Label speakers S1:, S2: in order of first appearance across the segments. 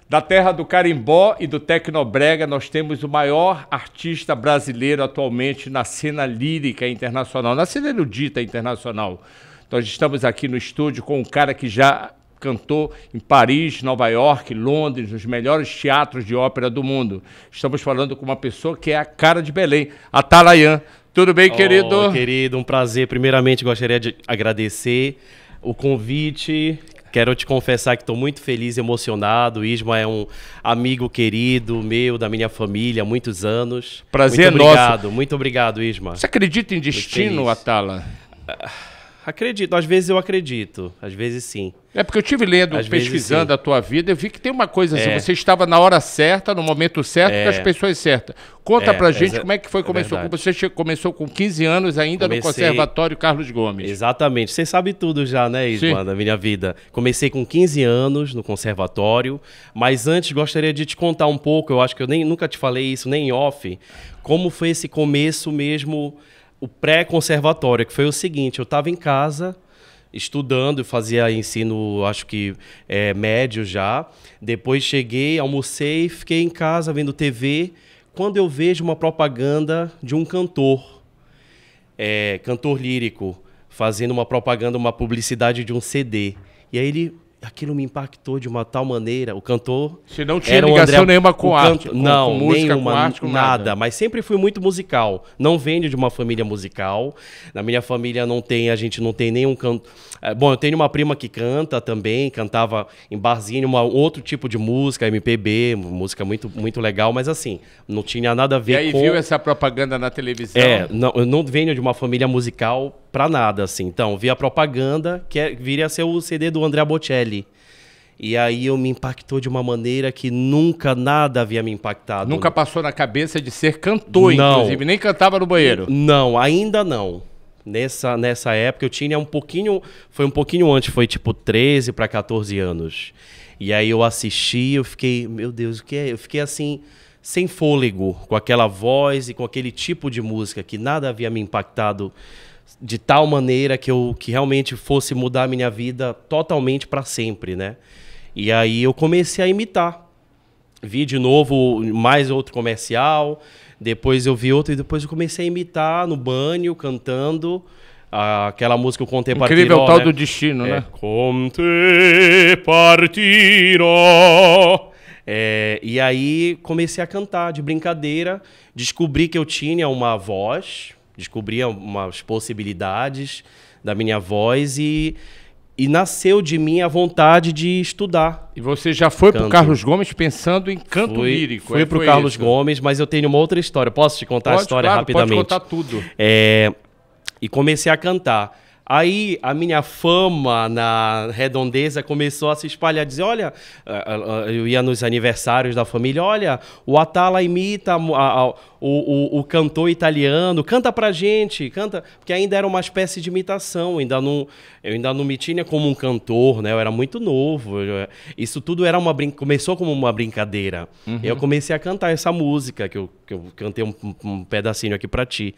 S1: Da terra do carimbó e do tecnobrega, nós temos o maior artista brasileiro atualmente na cena lírica internacional, na cena erudita internacional. Nós estamos aqui no estúdio com um cara que já cantou em Paris, Nova York, Londres, nos melhores teatros de ópera do mundo. Estamos falando com uma pessoa que é a cara de Belém, Atalayan. Tudo bem, querido?
S2: Querido, um prazer. Primeiramente, gostaria de agradecer o convite. Quero te confessar que estou muito feliz e emocionado. O Isma é um amigo querido meu, da minha família, há muitos anos.
S1: Prazer
S2: muito obrigado,
S1: nosso.
S2: Muito obrigado, Isma.
S1: Você acredita em destino, Atala?
S2: Acredito, às vezes eu acredito, às vezes sim.
S1: É porque eu estive lendo, pesquisando a tua vida, eu vi que tem uma coisa assim, você estava na hora certa, no momento certo, com as pessoas certas. Conta pra gente como é que foi, você começou com 15 anos ainda no Conservatório Carlos Gomes.
S2: Exatamente, você sabe tudo já, né, Isma, da minha vida. Comecei com 15 anos no Conservatório, mas antes gostaria de te contar um pouco, eu acho que eu nunca te falei isso, nem em off, como foi esse começo mesmo, o pré-conservatório, que foi o seguinte, eu estava em casa estudando, fazia ensino, acho que médio já, depois cheguei, almocei, fiquei em casa vendo TV, quando eu vejo uma propaganda de um cantor lírico, fazendo uma propaganda, uma publicidade de um CD, e aí aquilo me impactou de uma tal maneira. O cantor...
S1: Você não tinha ligação nenhuma com arte?
S2: Não,
S1: com música,
S2: nenhuma,
S1: com arte, com
S2: nada. Mas sempre fui muito musical. Não venho de uma família musical. Na minha família a gente não tem nenhum canto... Bom, eu tenho uma prima que canta também, cantava em barzinho, outro tipo de música, MPB, música muito, muito legal, mas assim, não tinha nada a ver com...
S1: E aí viu essa propaganda na televisão?
S2: Eu não venho de uma família musical pra nada, assim. Então, vi a propaganda, que viria a ser o CD do Andrea Bocelli. E aí me impactou de uma maneira que nunca nada havia me impactado.
S1: Nunca passou na cabeça de ser cantor, não. Inclusive, nem cantava no banheiro?
S2: Não, ainda não. Nessa época eu tinha foi um pouquinho antes, foi tipo 13 para 14 anos. E aí eu assisti, eu fiquei, meu Deus, o que é? Eu fiquei assim, sem fôlego, com aquela voz e com aquele tipo de música que nada havia me impactado de tal maneira que realmente fosse mudar a minha vida totalmente para sempre, né? E aí eu comecei a imitar. Vi de novo mais outro comercial, depois eu vi outro e depois eu comecei a imitar no banho, cantando aquela música O Conte Partirò.
S1: Incrível tal do destino, né?
S2: Conte Partirò. E aí comecei a cantar de brincadeira, descobri que eu tinha uma voz, descobri umas possibilidades da minha voz e nasceu de mim a vontade de estudar.
S1: E você já foi para o Carlos Gomes pensando em canto lírico?
S2: Fui para o Carlos Gomes, mas eu tenho uma outra história. Posso te contar a história rapidamente?
S1: Pode contar tudo.
S2: E comecei a cantar. Aí a minha fama na Redondeza começou a se espalhar, dizer, olha, eu ia nos aniversários da família, olha, o Atala imita o cantor italiano, canta pra gente, canta, porque ainda era uma espécie de imitação, eu ainda não me tinha como um cantor, né? Eu era muito novo, isso tudo começou como uma brincadeira.
S1: Uhum.
S2: Eu comecei a cantar essa música, que eu cantei um pedacinho aqui pra ti.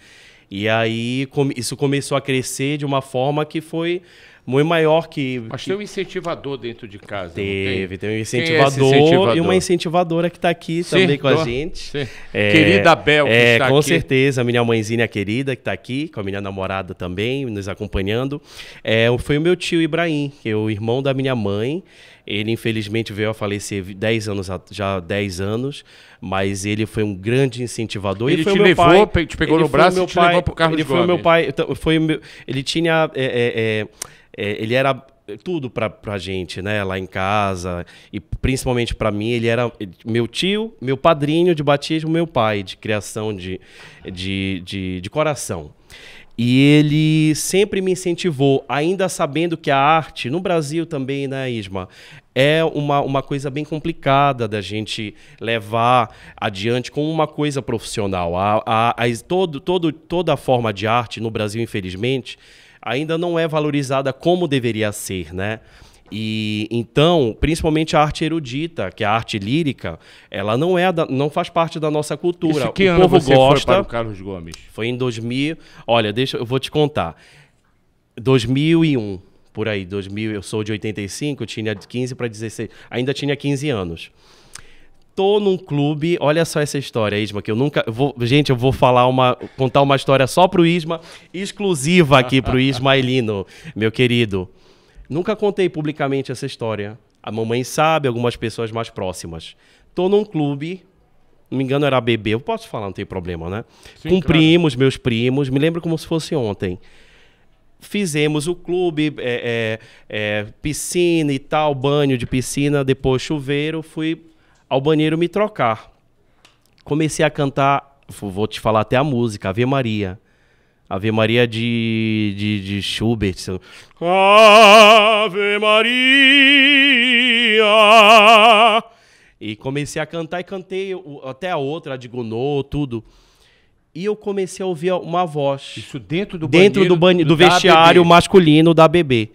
S2: E aí isso começou a crescer de uma forma que foi muito maior que...
S1: Mas tem um incentivador dentro de casa,
S2: tem um
S1: incentivador
S2: e uma incentivadora que está aqui também com a gente.
S1: Querida Bel, que está aqui.
S2: Com certeza, a minha mãezinha querida que está aqui, com a minha namorada também, nos acompanhando. Foi o meu tio Ibrahim, que é o irmão da minha mãe. Ele, infelizmente, veio a falecer 10 anos, mas ele foi um grande incentivador.
S1: Ele te levou, te pegou no braço e te levou para o Carlos Gomes.
S2: Ele foi o meu pai, ele tinha... ele era tudo pra gente, né? Lá em casa, e principalmente pra mim, ele era meu tio, meu padrinho de batismo, meu pai de criação de coração. E ele sempre me incentivou, ainda sabendo que a arte, no Brasil também, né, Isma, é uma coisa bem complicada da gente levar adiante como uma coisa profissional. Toda a forma de arte no Brasil, infelizmente, ainda não é valorizada como deveria ser, né? E então, principalmente a arte erudita, que é a arte lírica, ela não faz parte da nossa cultura.
S1: Isso, que ano
S2: povo
S1: você
S2: gosta.
S1: Foi para o Carlos Gomes?
S2: Foi em 2000. Olha, eu vou te contar. 2001, por aí. 2000, eu sou de 85, eu tinha 15 para 16. Ainda tinha 15 anos. Tô num clube, olha só essa história, Isma, que eu nunca... Gente, eu vou contar uma história só pro Isma, exclusiva aqui pro Ismaelino, meu querido. Nunca contei publicamente essa história. A mamãe sabe, algumas pessoas mais próximas. Tô num clube, não me engano era bebê, eu posso falar, não tem problema, né?
S1: Sim,
S2: com
S1: claro.
S2: primos, meus primos, me lembro como se fosse ontem. Fizemos o clube, piscina e tal, banho de piscina, depois chuveiro, fui ao banheiro me trocar. Comecei a cantar, vou te falar até a música, Ave Maria. Ave Maria de Schubert. Ave Maria. E comecei a cantar e cantei até a outra, a de Gounod, tudo. E eu comecei a ouvir uma voz.
S1: Isso dentro do
S2: do vestiário masculino da bebê.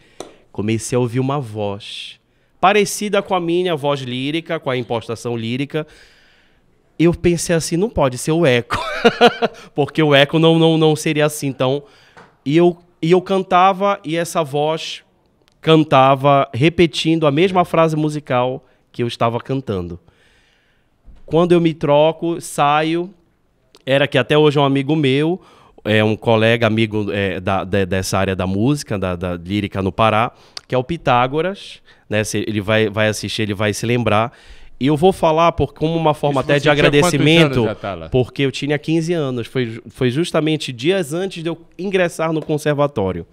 S2: Comecei a ouvir uma voz parecida com a minha voz lírica, com a impostação lírica. Eu pensei assim, não pode ser o eco. Porque o eco não seria assim. Então, e eu cantava e essa voz cantava repetindo a mesma frase musical que eu estava cantando. Quando eu me troco, saio, era que até hoje é um amigo meu, um colega amigo dessa área da música, da lírica no Pará, que é o Pitágoras, né? Se ele vai assistir, ele vai se lembrar. E eu vou falar como uma forma até de agradecimento, porque eu tinha 15 anos. Foi justamente dias antes de eu ingressar no conservatório.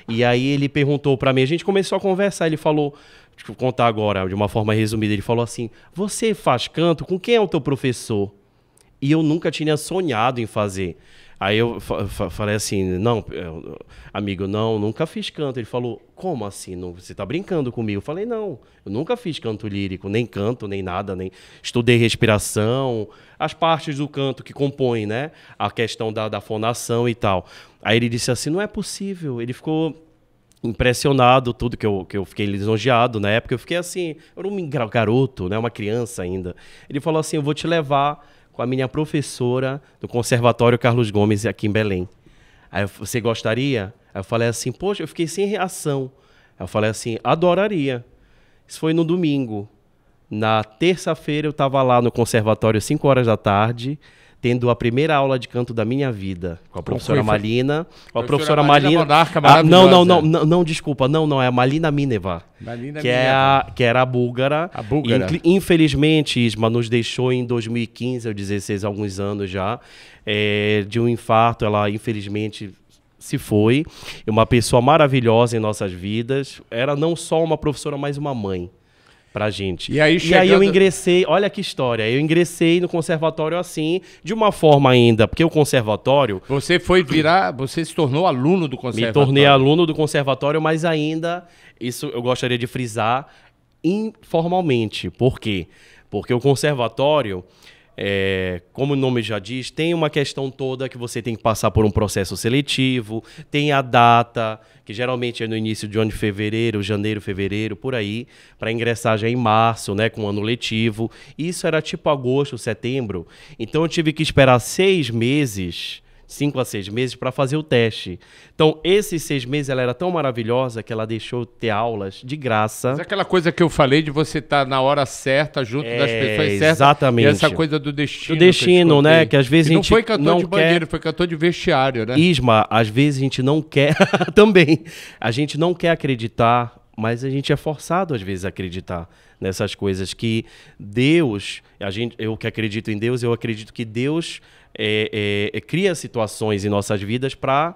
S2: E aí ele perguntou para mim, a gente começou a conversar, ele falou, deixa eu contar agora de uma forma resumida, ele falou assim, você faz canto? Com quem é o teu professor? E eu nunca tinha sonhado em fazer. Aí eu falei assim, não, amigo, nunca fiz canto. Ele falou, como assim? Você tá brincando comigo? Eu falei, não, eu nunca fiz canto lírico, nem canto, nem nada, nem estudei respiração, as partes do canto que compõem, né? A questão da fonação e tal. Aí ele disse assim, não é possível. Ele ficou impressionado, tudo que eu fiquei lisonjeado na época. Eu fiquei assim, eu era um garoto, né? Uma criança ainda. Ele falou assim, eu vou te levar com a minha professora do Conservatório Carlos Gomes aqui em Belém. Aí você gostaria? Aí eu falei assim, poxa, eu fiquei sem reação. Aí eu falei assim, adoraria. Isso foi no domingo. Na terça-feira eu estava lá no conservatório 5 horas da tarde, tendo a primeira aula de canto da minha vida, com a professora Malina. Com a professora Malina
S1: Monarca, maravilhosa.
S2: Não, desculpa, não, é a Malina Mineva. Que era a búlgara.
S1: A búlgara.
S2: Infelizmente, Isma nos deixou em 2015, aos 16, alguns anos já, de um infarto. Ela, infelizmente, se foi. Uma pessoa maravilhosa em nossas vidas. Era não só uma professora, mas uma mãe pra gente. E aí eu ingressei, olha que história, eu ingressei no conservatório assim, de uma forma ainda, porque o conservatório...
S1: Você se tornou aluno do conservatório.
S2: Me tornei aluno do conservatório, mas ainda, isso eu gostaria de frisar, informalmente. Por quê? Porque o conservatório, como o nome já diz, tem uma questão toda que você tem que passar por um processo seletivo, tem a data, que geralmente é no início de ano de fevereiro, janeiro, fevereiro, por aí, para ingressar já em março, né, com o ano letivo. Isso era tipo agosto, setembro. Então eu tive que esperar 6 meses, 5 a 6 meses, para fazer o teste. Então, esses 6 meses, ela era tão maravilhosa que ela deixou eu ter aulas de graça.
S1: Mas aquela coisa que eu falei de você estar na hora certa, junto das pessoas certas.
S2: Exatamente.
S1: E essa coisa do destino.
S2: Do destino, né? Que às vezes a gente
S1: não foi cantor
S2: não
S1: de banheiro, foi cantor de vestiário, né?
S2: Isma, às vezes a gente não quer... Também. A gente não quer acreditar, mas a gente é forçado, às vezes, a acreditar nessas coisas que Deus... Eu que acredito em Deus, eu acredito que Deus... cria situações em nossas vidas para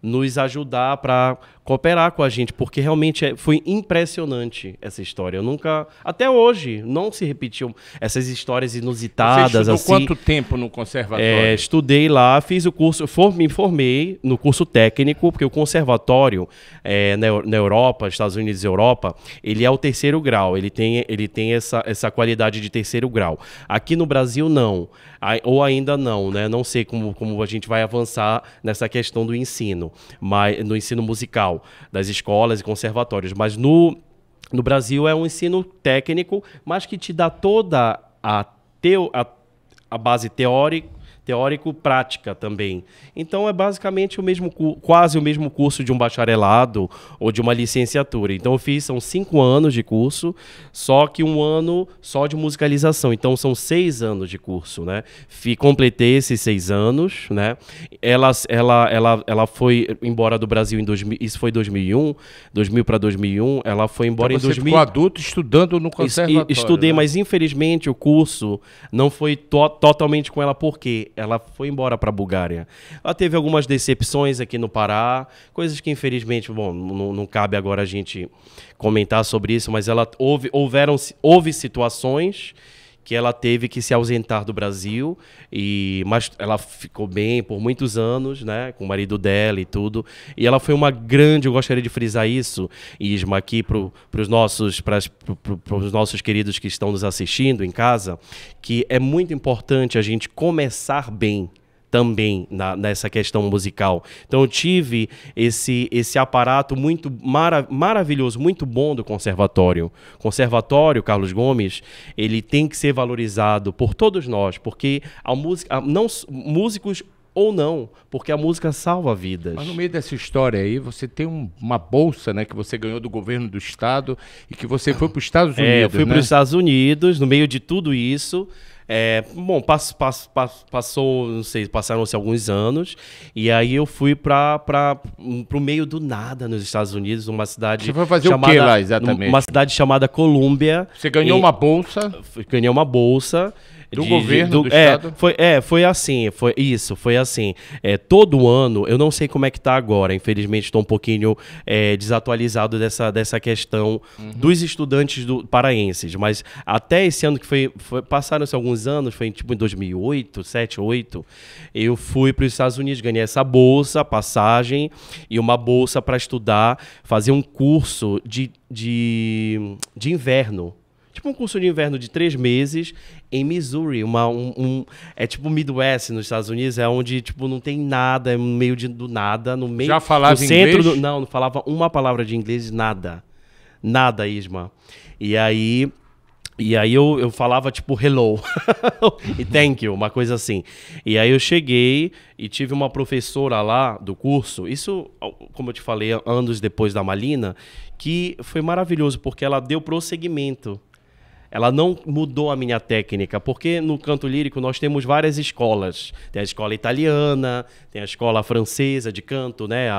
S2: nos ajudar, para cooperar com a gente, porque realmente foi impressionante essa história. Eu nunca, até hoje, não se repetiu essas histórias inusitadas.
S1: Você estudou
S2: assim.
S1: Quanto tempo no conservatório?
S2: Estudei lá, fiz o curso, me formei no curso técnico, porque o conservatório na Europa, Estados Unidos e Europa, ele é o 3º grau, ele tem essa qualidade de 3º grau. Aqui no Brasil, não. Ou ainda não, né? Não sei como a gente vai avançar nessa questão do ensino, mas no ensino musical das escolas e conservatórios. Mas no Brasil é um ensino técnico, mas que te dá toda a base teórico-prática também. Então é basicamente o mesmo quase o mesmo curso de um bacharelado ou de uma licenciatura. Então são 5 anos de curso, só que 1 ano só de musicalização. Então são 6 anos de curso, né? Completei esses 6 anos, né? Ela foi embora do Brasil em 2000, isso foi 2001, 2000 para 2001, ela foi embora
S1: então
S2: em 2000.
S1: Você ficou adulto estudando no conservatório.
S2: Estudei, né? Mas infelizmente o curso não foi totalmente com ela, porque ela foi embora para a Bulgária. Ela teve algumas decepções aqui no Pará, coisas que infelizmente, bom, não cabe agora a gente comentar sobre isso, mas houve situações que ela teve que se ausentar do Brasil, mas ela ficou bem por muitos anos, né, com o marido dela e tudo. E ela foi uma grande, eu gostaria de frisar isso, Isma, aqui para os nossos queridos que estão nos assistindo em casa, que é muito importante a gente começar bem também nessa questão musical. Então eu tive esse aparato muito maravilhoso, muito bom do conservatório. Conservatório, Carlos Gomes, ele tem que ser valorizado por todos nós, porque a música, não músicos ou não, porque a música salva vidas.
S1: Mas no meio dessa história aí, você tem uma bolsa, né, que você ganhou do governo do estado e que você foi para os Estados Unidos,
S2: eu fui para os Estados Unidos, no meio de tudo isso. Bom, passou, não sei, passaram-se alguns anos, e aí eu fui para o meio do nada nos Estados Unidos, numa cidade.
S1: Você foi fazer o que lá exatamente?
S2: Uma cidade chamada Colômbia.
S1: Você ganhou uma bolsa?
S2: Ganhei uma bolsa.
S1: Do governo do estado?
S2: Foi assim, foi assim. Todo ano, eu não sei como é que tá agora, infelizmente estou um pouquinho desatualizado dessa questão dos estudantes paraenses, mas até esse ano que passaram-se alguns anos, foi tipo em 2008, 2007, 2008, eu fui para os Estados Unidos, ganhei essa bolsa, passagem e uma bolsa para estudar, fazer um curso de inverno. Tipo um curso de inverno de 3 meses em Missouri, é tipo Midwest nos Estados Unidos, é onde tipo não tem nada, é no meio do nada, no meio.
S1: Já falava inglês?
S2: Não falava uma palavra de inglês, nada, Isma. E aí eu falava tipo hello e thank you, uma coisa assim. E aí eu cheguei e tive uma professora lá do curso, isso, como eu te falei, anos depois da Malina, que foi maravilhoso, porque ela deu prosseguimento. Ela não mudou a minha técnica, porque no canto lírico nós temos várias escolas. Tem a escola italiana, tem a escola francesa de canto, né?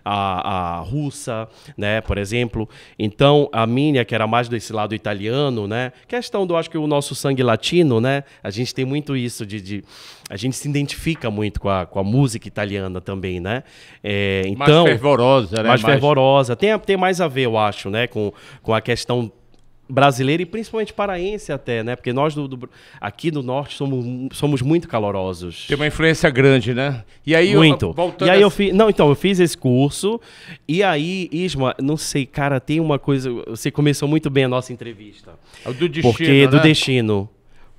S2: a russa, né? Por exemplo. Então, a minha, que era mais desse lado italiano, né? Questão do, acho que o nosso sangue latino, né? A gente tem muito isso a gente se identifica muito com a música italiana também, né? Então,
S1: mais fervorosa, né?
S2: Mais fervorosa. Tem mais a ver, eu acho, né? Com a questão brasileira e principalmente paraense até, né? Porque nós aqui do norte somos muito calorosos.
S1: Tem uma influência grande, né? E aí
S2: muito. E aí eu fiz esse curso e aí, Isma, não sei, cara, tem uma coisa, você começou muito bem a nossa entrevista.
S1: Do destino,
S2: porque do
S1: né?
S2: destino.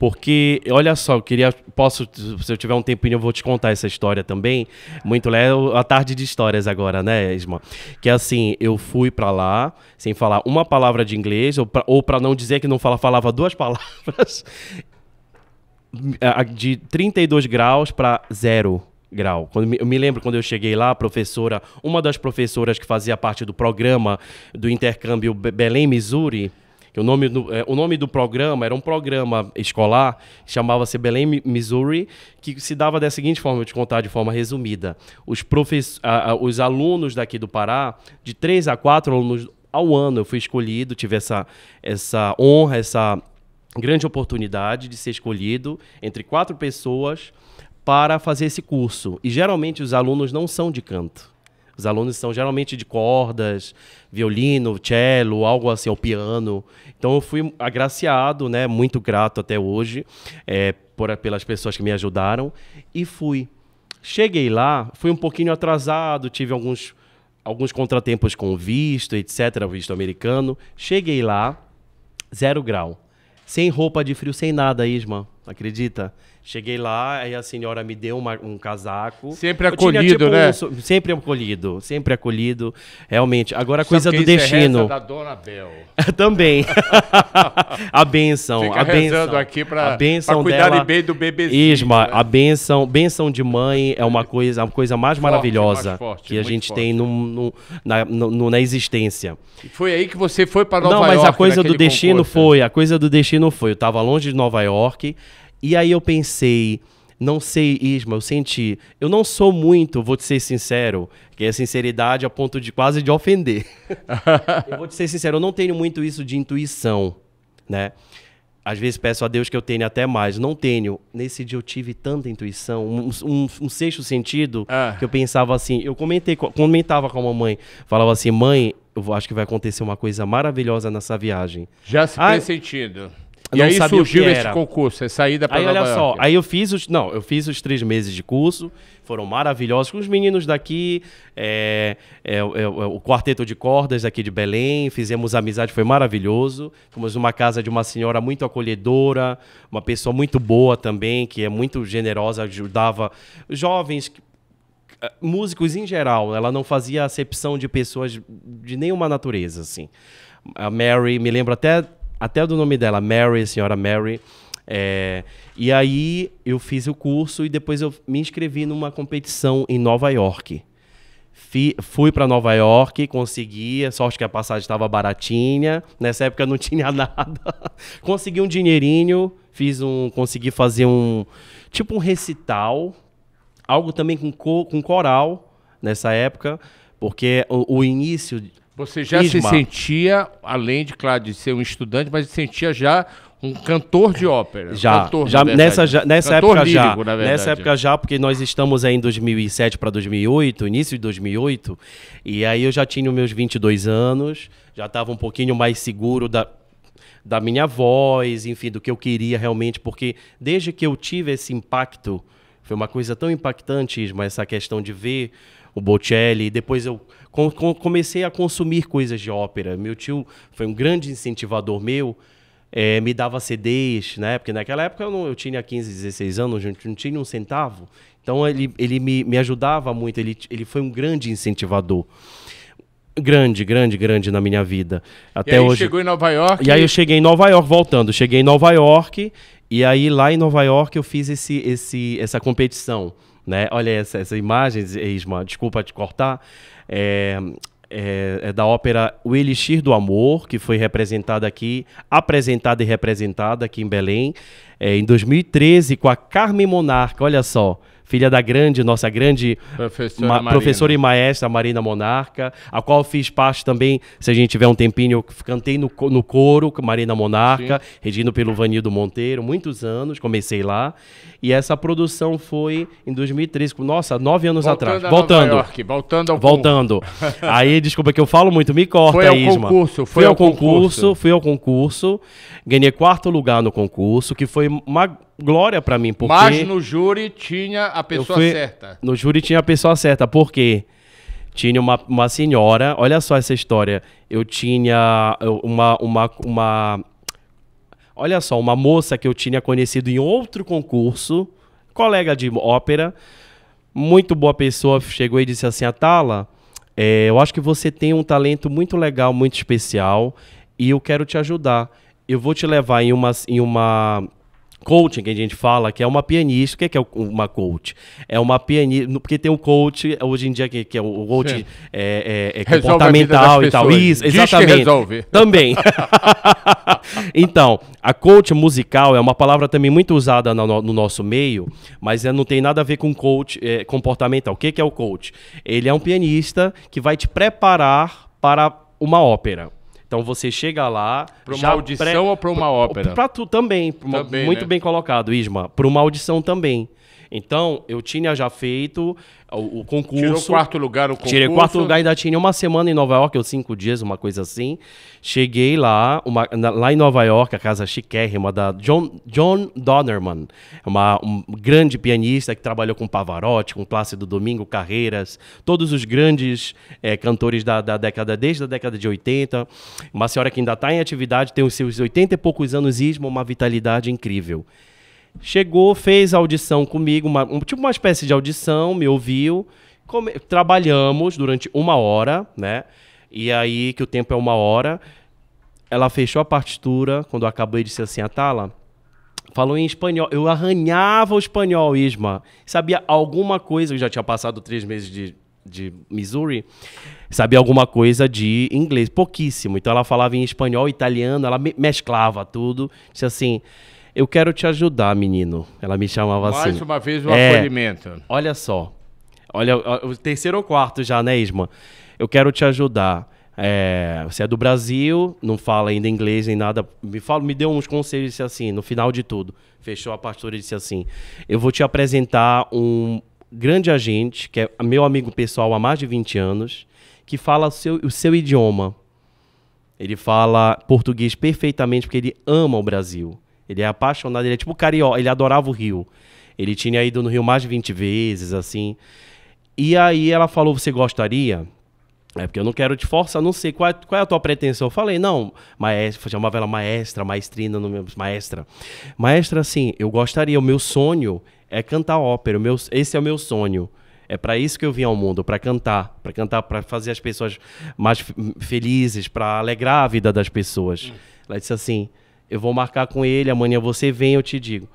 S2: Porque, olha só, se eu tiver um tempinho, eu vou te contar essa história também. Muito legal, a tarde de histórias agora, né, Isma? Que assim, eu fui pra lá, sem falar uma palavra de inglês, ou pra não dizer que não falava 2 palavras, de 32 graus para 0 grau. Eu me lembro quando eu cheguei lá, uma das professoras que fazia parte do programa do intercâmbio Belém, Missouri, que o nome do programa era um programa escolar, chamava-se Belém, Missouri, que se dava da seguinte forma, vou te contar de forma resumida. Os alunos daqui do Pará, de 3 a 4 alunos ao ano, eu fui escolhido, tive essa honra, essa grande oportunidade de ser escolhido entre 4 pessoas para fazer esse curso. E geralmente os alunos não são de canto. Os alunos são geralmente de cordas, violino, cello, algo assim, ou piano. Então eu fui agraciado, né, muito grato até hoje, pelas pessoas que me ajudaram, e fui. Cheguei lá, fui um pouquinho atrasado, tive alguns contratempos com o visto, etc., o visto americano. Cheguei lá, 0 grau. Sem roupa de frio, sem nada, Isma. acredita? Cheguei lá, aí a senhora me deu um casaco.
S1: Sempre acolhido, né?
S2: Sempre acolhido, realmente. Agora a coisa do destino.
S1: Da Dona Bel.
S2: Também. A bênção.
S1: Fica
S2: a bênção
S1: aqui
S2: a bênção
S1: cuidar
S2: dela,
S1: bem do bebezinho.
S2: Isma,
S1: né?
S2: a bênção de mãe é uma coisa mais maravilhosa
S1: mais forte,
S2: que a gente
S1: forte.
S2: tem na existência.
S1: E foi aí que você foi para Nova
S2: York. Não, mas a coisa do destino
S1: concurso.
S2: a coisa do destino foi. Eu estava longe de Nova York, e aí eu pensei, não sei, Isma, eu senti, eu não sou muito, vou te ser sincero, que é sinceridade a ponto de quase de ofender. Eu vou te ser sincero, eu não tenho muito isso de intuição, né? Às vezes peço a Deus que eu tenha até mais, não tenho. Nesse dia eu tive tanta intuição, um sexto sentido, que eu pensava assim, eu comentava com a mamãe, falava assim, mãe, eu acho que vai acontecer uma coisa maravilhosa nessa viagem.
S1: Já se pressentindo. E
S2: não
S1: aí
S2: sabia
S1: surgiu
S2: o que
S1: esse
S2: era.
S1: concurso, essa saída para
S2: Aí
S1: Nova
S2: olha
S1: York.
S2: só, aí eu fiz os 3 meses de curso, foram maravilhosos, com os meninos daqui, o quarteto de cordas daqui de Belém, fizemos amizade, foi maravilhoso, fomos numa casa de uma senhora muito acolhedora, uma pessoa muito boa também, que é muito generosa, ajudava jovens, músicos em geral, ela não fazia acepção de pessoas de nenhuma natureza, assim. A Mary, me lembro até do nome dela, Mary, senhora Mary. E aí eu fiz o curso e depois eu me inscrevi numa competição em Nova York. Fui para Nova York, consegui, sorte que a passagem estava baratinha, nessa época não tinha nada. Consegui um dinheirinho, consegui fazer um recital, algo também com coral nessa época, porque o início...
S1: Você já se sentia, além de, claro, de ser um estudante, mas sentia já um cantor de ópera.
S2: Nessa época
S1: já,
S2: porque nós estamos aí em 2007 para 2008, início de 2008, e aí eu já tinha os meus 22 anos, já estava um pouquinho mais seguro da minha voz, enfim, do que eu queria realmente, porque desde que eu tive esse impacto, foi uma coisa tão impactante, Isma, essa questão de ver o Bocelli, depois eu comecei a consumir coisas de ópera. Meu tio foi um grande incentivador meu, me dava CDs, né? Porque naquela época eu tinha 15, 16 anos, não tinha um centavo. Então ele me ajudava muito, ele foi um grande incentivador. Grande na minha vida. Até
S1: e aí
S2: hoje.
S1: Chegou em Nova York?
S2: E aí eu cheguei em Nova York, voltando. Cheguei em Nova York, e aí lá em Nova York eu fiz essa competição. Né? Olha essa imagem, Isma, desculpa te cortar, é da ópera O Elixir do Amor, que foi apresentada e representada aqui em Belém, em 2013, com a Carmen Monarca, olha só, filha da nossa grande professora e maestra Marina Monarca, a qual eu fiz parte também, se a gente tiver um tempinho, eu cantei no coro com Marina Monarca, sim, regido pelo Vanildo Monteiro, muitos anos, comecei lá, e essa produção foi em 2013, nossa, 9 anos atrás. Voltando. Aí, desculpa que eu falo muito, me corta, Isma. Fui ao concurso, ganhei 4º lugar no concurso, que foi uma glória pra mim, porque...
S1: Mas no júri tinha a pessoa certa.
S2: No júri tinha a pessoa certa, porque tinha uma senhora, olha só essa história, eu tinha olha só, uma moça que eu tinha conhecido em outro concurso, colega de ópera, muito boa pessoa, chegou e disse assim, Atala, eu acho que você tem um talento muito legal, muito especial, e eu quero te ajudar. Eu vou te levar em uma coaching, que a gente fala, que é uma pianista. O que é uma coach? É uma pianista, porque tem um coach hoje em dia que é o coach comportamental e tal. Isso, exatamente.
S1: Resolve.
S2: Também. Então, a coach musical é uma palavra também muito usada no nosso meio, mas não tem nada a ver com coach comportamental. O que é o coach? Ele é um pianista que vai te preparar para uma ópera. Então você chega lá...
S1: Para uma audição ou para uma ópera?
S2: Para tu também. Muito, né? Bem colocado, Isma. Para uma audição também. Então, eu tinha já feito o concurso.
S1: Tirou 4º lugar no concurso?
S2: Tirei 4º lugar, ainda tinha uma semana em Nova York, ou 5 dias, uma coisa assim. Cheguei lá, lá em Nova York, a casa chiquérrima da John Donnerman, um grande pianista que trabalhou com Pavarotti, com Plácido Domingo, Carreiras, todos os grandes cantores desde a década de 80. Uma senhora que ainda está em atividade, tem os seus 80 e poucos anos, Isma, uma vitalidade incrível. Chegou, fez a audição comigo, tipo uma espécie de audição, me ouviu. Trabalhamos durante 1 hora, né? E aí, que o tempo é 1 hora, ela fechou a partitura. Quando eu acabei, disse assim, Atala, falou em espanhol. Eu arranhava o espanhol, Isma. Sabia alguma coisa, eu já tinha passado 3 meses de Missouri, sabia alguma coisa de inglês, pouquíssimo. Então ela falava em espanhol, italiano, ela mesclava tudo. Disse assim, eu quero te ajudar, menino. Ela me chamava assim.
S1: Mais uma vez o acolhimento.
S2: Olha só. Olha, o 3º ou 4º já, né, Isma? Eu quero te ajudar. Você é do Brasil, não fala ainda inglês nem nada. Me deu uns conselhos, disse assim, no final de tudo. Fechou a pastora e disse assim, eu vou te apresentar um grande agente, que é meu amigo pessoal há mais de 20 anos, que fala o seu idioma. Ele fala português perfeitamente, porque ele ama o Brasil. Ele é apaixonado, ele é tipo carioca, ele adorava o Rio. Ele tinha ido no Rio mais de 20 vezes, assim. E aí ela falou, você gostaria? Porque eu não quero te forçar, não sei, qual é a tua pretensão? Eu falei, não, maestra, chamava ela maestra, maestrina, maestra. Maestra, assim, eu gostaria, o meu sonho é cantar ópera, esse é o meu sonho. É para isso que eu vim ao mundo, para cantar, para fazer as pessoas mais felizes, para alegrar a vida das pessoas. Ela disse assim, eu vou marcar com ele, amanhã você vem, eu te digo.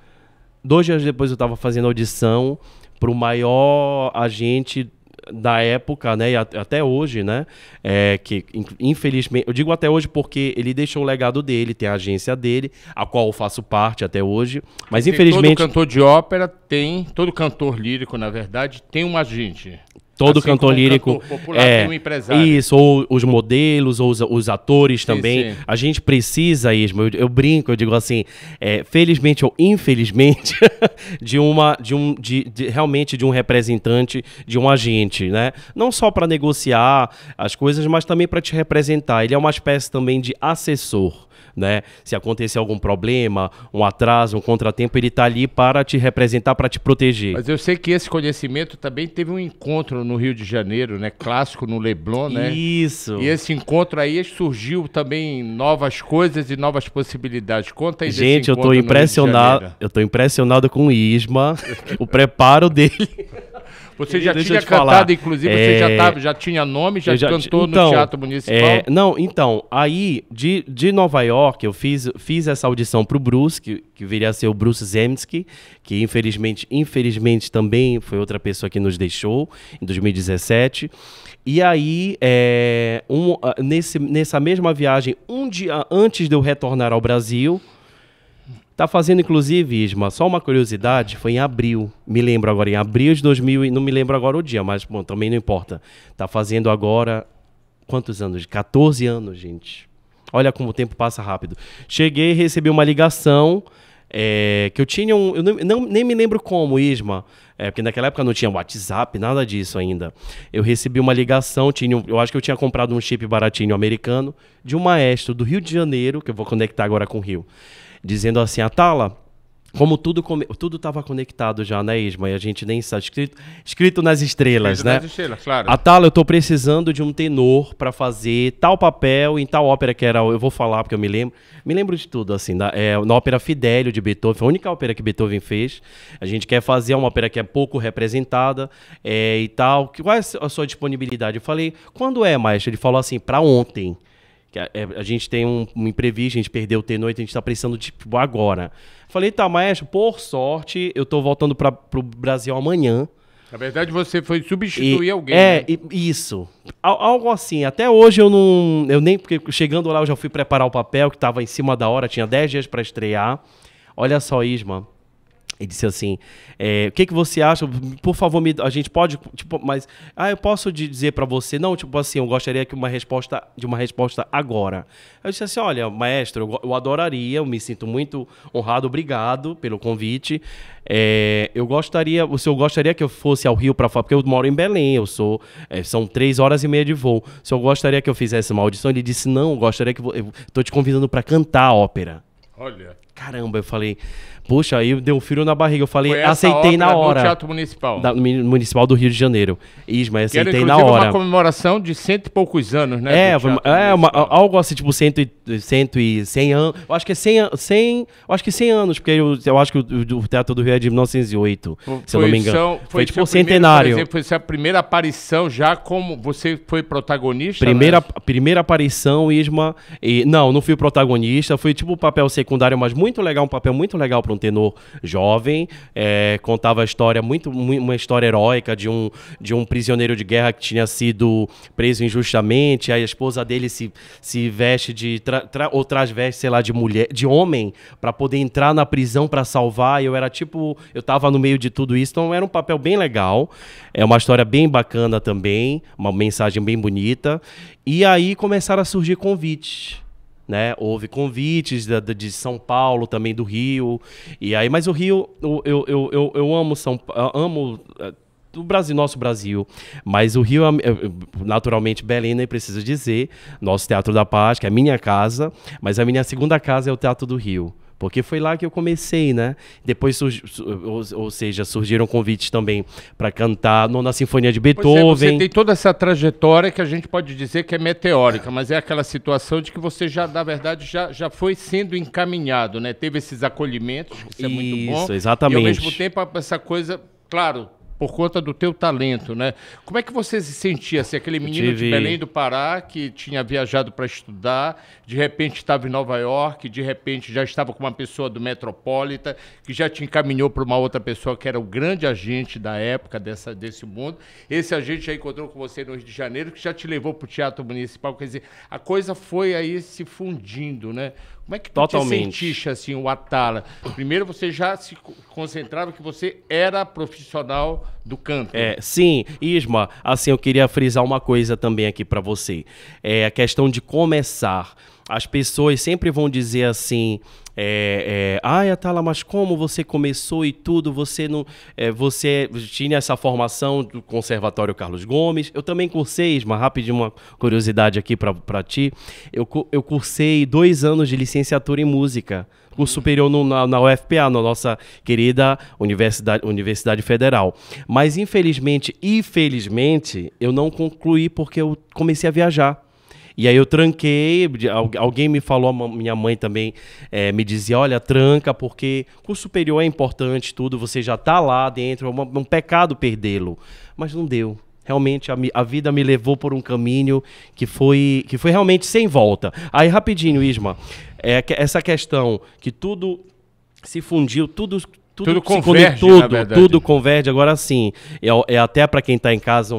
S2: 2 dias depois eu estava fazendo audição para o maior agente da época, né, e até hoje, né, que infelizmente, eu digo até hoje porque ele deixou o legado dele, tem a agência dele, a qual eu faço parte até hoje, mas infelizmente...
S1: Todo cantor de ópera todo cantor lírico, na verdade, tem um agente.
S2: Todo
S1: assim
S2: cantor lírico
S1: cantor popular tem um empresário.
S2: Isso, ou os modelos, ou os atores também.
S1: Sim.
S2: A gente precisa, Isma, eu brinco, eu digo assim, felizmente ou infelizmente, realmente de um representante, de um agente, né? Não só para negociar as coisas, mas também para te representar. Ele é uma espécie também de assessor. Né? Se acontecer algum problema, um atraso, um contratempo, ele está ali para te representar, para te proteger.
S1: Mas eu sei que esse conhecimento também teve um encontro no Rio de Janeiro, né? Clássico no Leblon, né?
S2: Isso.
S1: E esse encontro aí surgiu também novas coisas e novas possibilidades. Conta aí desse
S2: Gente, eu estou impressionado. Eu estou impressionado com o Isma, o preparo dele.
S1: Você já tinha cantado, inclusive, você já tinha nome, já cantou no Teatro Municipal?
S2: Não, então, aí, de Nova York, eu fiz essa audição pro Bruce, que viria a ser o Bruce Zemsky, que infelizmente também foi outra pessoa que nos deixou, em 2017. E aí, nessa mesma viagem, um dia antes de eu retornar ao Brasil... Tá fazendo, inclusive, Isma, só uma curiosidade, foi em abril, me lembro agora, em abril de 2000, não me lembro agora o dia, mas bom, também não importa. Tá fazendo agora, quantos anos? 14 anos, gente. Olha como o tempo passa rápido. Cheguei e recebi uma ligação, que eu tinha eu nem me lembro como, Isma, porque naquela época não tinha WhatsApp, nada disso ainda. Eu recebi uma ligação, eu acho que eu tinha comprado um chip baratinho americano, de um maestro do Rio de Janeiro, que eu vou conectar agora com o Rio, dizendo assim, Atala, como tudo estava conectado já, né, Isma? E a gente nem sabe, escrito nas estrelas, né? Nas estrelas, claro. Atala, eu estou precisando de um tenor para fazer tal papel em tal ópera que era, eu vou falar porque eu me lembro de tudo, assim, na ópera Fidelio de Beethoven, a única ópera que Beethoven fez. A gente quer fazer uma ópera que é pouco representada e tal. Qual é a sua disponibilidade? Eu falei, quando é, maestro? Ele falou assim, para ontem. A gente tem um imprevisto, a gente perdeu o tenor, a gente está precisando tipo agora. Falei, tá, maestro, por sorte, eu tô voltando pro Brasil amanhã.
S1: Na verdade, você foi substituir alguém. Né?
S2: Isso. Algo assim. Até hoje eu nem, porque chegando lá eu já fui preparar o papel, que estava em cima da hora, tinha 10 dias para estrear. Olha só, Isma. Ele disse assim, o que você acha? Por favor, a gente pode, tipo, mas eu posso dizer para você, não, tipo assim, eu gostaria de uma resposta agora. Eu disse assim, olha, maestro, eu adoraria, eu me sinto muito honrado, obrigado pelo convite. O senhor gostaria que eu fosse ao Rio para falar, porque eu moro em Belém, são 3 horas e meia de voo. O senhor gostaria que eu fizesse uma audição? Ele disse, não, eu gostaria que eu estou te convidando para cantar a ópera.
S1: Olha.
S2: Caramba, eu falei, poxa, aí deu um frio na barriga. Eu falei,
S1: Foi essa
S2: aceitei na
S1: ópera
S2: hora.
S1: No Teatro Municipal.
S2: Municipal do Rio de Janeiro. Isma, aceitei
S1: que era,
S2: na hora.
S1: Uma comemoração de 100 e poucos anos, né?
S2: Algo assim, tipo 100 e 100 anos. Eu acho que é 100 anos, porque eu acho que o Teatro do Rio é de 1908, se eu não me engano. Foi tipo centenário.
S1: Por exemplo, foi sua primeira aparição já como você foi protagonista?
S2: Primeira aparição, Isma. Não fui protagonista, foi tipo um papel secundário, mas muito legal, um papel muito legal para um tenor jovem. Contava a história, uma história heróica de um prisioneiro de guerra que tinha sido preso injustamente. Aí a esposa dele se veste ou transveste, sei lá, de mulher, de homem, para poder entrar na prisão para salvar. Eu tava no meio de tudo isso, então era um papel bem legal. É uma história bem bacana também, uma mensagem bem bonita. E aí começaram a surgir convites, né? Houve convites de São Paulo, também do Rio. E aí, mas o Rio, eu amo amo do Brasil, nosso Brasil. Mas o Rio, naturalmente, Belém, nem preciso dizer, nosso Teatro da Paz, que é a minha casa, mas a minha segunda casa é o Teatro do Rio. Porque foi lá que eu comecei, né? Depois, surgiram convites também para cantar na Sinfonia de Beethoven.
S1: Você tem toda essa trajetória que a gente pode dizer que é meteórica, mas é aquela situação de que você já, na verdade, já foi sendo encaminhado, né? Teve esses acolhimentos, isso é muito bom.
S2: Isso, exatamente.
S1: E ao mesmo tempo, essa coisa, claro, por conta do teu talento, né? Como é que você se sentia, assim, aquele menino de Belém do Pará que tinha viajado para estudar, de repente estava em Nova York, de repente já estava com uma pessoa do Metropolitan, que já te encaminhou para uma outra pessoa que era o grande agente da época desse mundo. Esse agente já encontrou com você no Rio de Janeiro, que já te levou para o Teatro Municipal. Quer dizer, a coisa foi aí se fundindo, né? Como é que tu te sentiste, assim, o Atala? Primeiro, você já se concentrava que você era profissional do canto.
S2: Sim, Isma, assim, eu queria frisar uma coisa também aqui para você. A questão de começar. As pessoas sempre vão dizer assim... Atala, mas como você começou e tudo, você não, você tinha essa formação do Conservatório Carlos Gomes. Eu também cursei, mas rapidinho uma curiosidade aqui para ti, eu cursei 2 anos de licenciatura em música, curso superior na UFPA, na nossa querida Universidade Federal. Mas infelizmente, eu não concluí porque eu comecei a viajar. E aí eu tranquei, alguém me falou, minha mãe também me dizia, olha, tranca, porque curso superior é importante, tudo, você já está lá dentro, é um pecado perdê-lo. Mas não deu. Realmente a vida me levou por um caminho que foi realmente sem volta. Aí rapidinho, Isma, essa questão que tudo se fundiu, tudo converge, tudo converge. Agora sim, até para quem está em casa,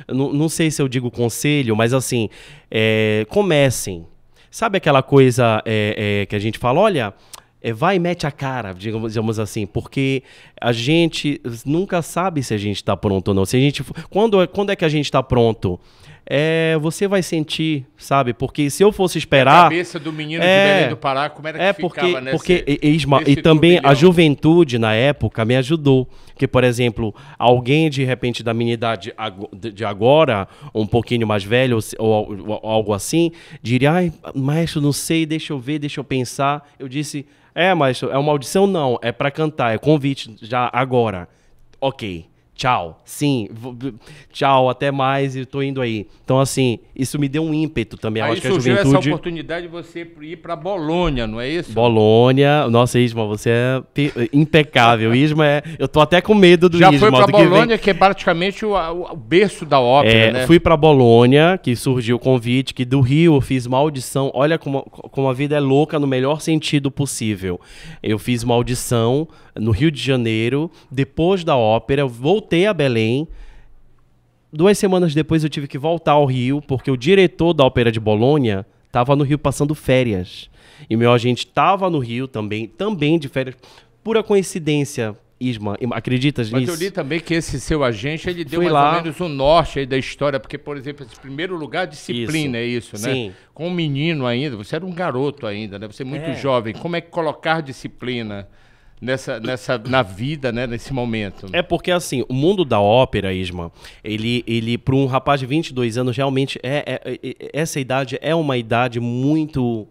S2: não sei se eu digo conselho, mas assim, comecem. Sabe aquela coisa que a gente fala, olha, vai e mete a cara, digamos assim, porque a gente nunca sabe se a gente está pronto ou não. Se a gente, quando é que a gente está pronto? Você vai sentir, sabe? Porque se eu fosse esperar...
S1: A cabeça do menino de Belém do Pará, como era que ficava
S2: nesse e também turbilhão. A juventude, na época, me ajudou. Porque, por exemplo, alguém, de repente, da minha idade de agora, um pouquinho mais velho, ou algo assim, diria, ai, maestro, não sei, deixa eu ver, deixa eu pensar. Eu disse, maestro, é uma audição? Não, é para cantar, é convite já agora. Ok. Tchau, sim, tchau, até mais, e tô indo aí. Então, assim, isso me deu um ímpeto também.
S1: Aí
S2: acho que a juventude...
S1: surgiu essa oportunidade de você ir para Bolonha, não é isso?
S2: Bolonha, nossa, Isma, você é impecável. Isma eu tô até com medo do
S1: Já
S2: Isma.
S1: Já foi para Bolonha, que é praticamente o berço da ópera, né?
S2: Fui para Bolonha, que surgiu o convite, que do Rio eu fiz uma audição. Olha como a vida é louca no melhor sentido possível. Eu fiz uma audição no Rio de Janeiro, depois da ópera, eu voltei a Belém. 2 semanas depois eu tive que voltar ao Rio, porque o diretor da Ópera de Bolonha estava no Rio passando férias. E meu agente estava no Rio também de férias. Pura coincidência, Isma, acredita nisso?
S1: Mas eu li também que esse seu agente, ele deu mais ou menos o norte aí da história, porque, por exemplo, esse primeiro lugar, disciplina, é isso, né?
S2: Sim.
S1: Com um menino ainda, você era um garoto ainda, né? Você é muito jovem. Como é que colocar disciplina na vida, né, nesse momento?
S2: É porque, assim, o mundo da ópera, Isma, ele para um rapaz de 22 anos, realmente, essa idade é uma idade muito,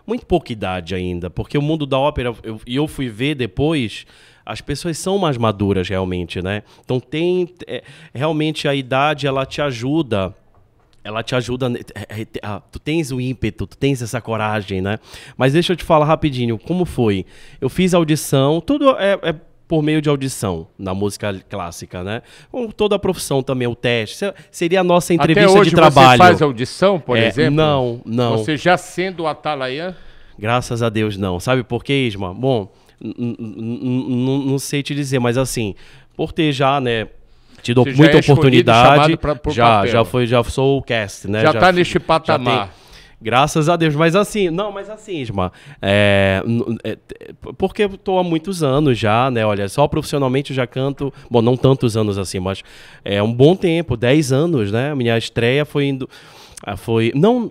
S2: muito pouca idade ainda, porque o mundo da ópera, eu fui ver depois, as pessoas são mais maduras realmente, né? Então realmente a idade, ela te ajuda, tu tens o ímpeto, tu tens essa coragem, né? Mas deixa eu te falar rapidinho, como foi? Eu fiz audição, tudo é por meio de audição na música clássica, né? Com toda a profissão também, o teste. Seria a nossa entrevista
S1: Até hoje
S2: de trabalho.
S1: Você faz audição, por exemplo?
S2: Não.
S1: Você já sendo o Atalaia?
S2: Graças a Deus não. Sabe por quê, Isma? Bom, não sei te dizer, mas assim, por ter já, né, tido muita oportunidade, já sou o cast, né?
S1: Já tá neste patamar.
S2: Graças a Deus, mas assim, Isma, porque eu tô há muitos anos já, né, olha, só profissionalmente eu já canto, bom, não tantos anos assim, mas é um bom tempo, 10 anos, né, minha estreia não,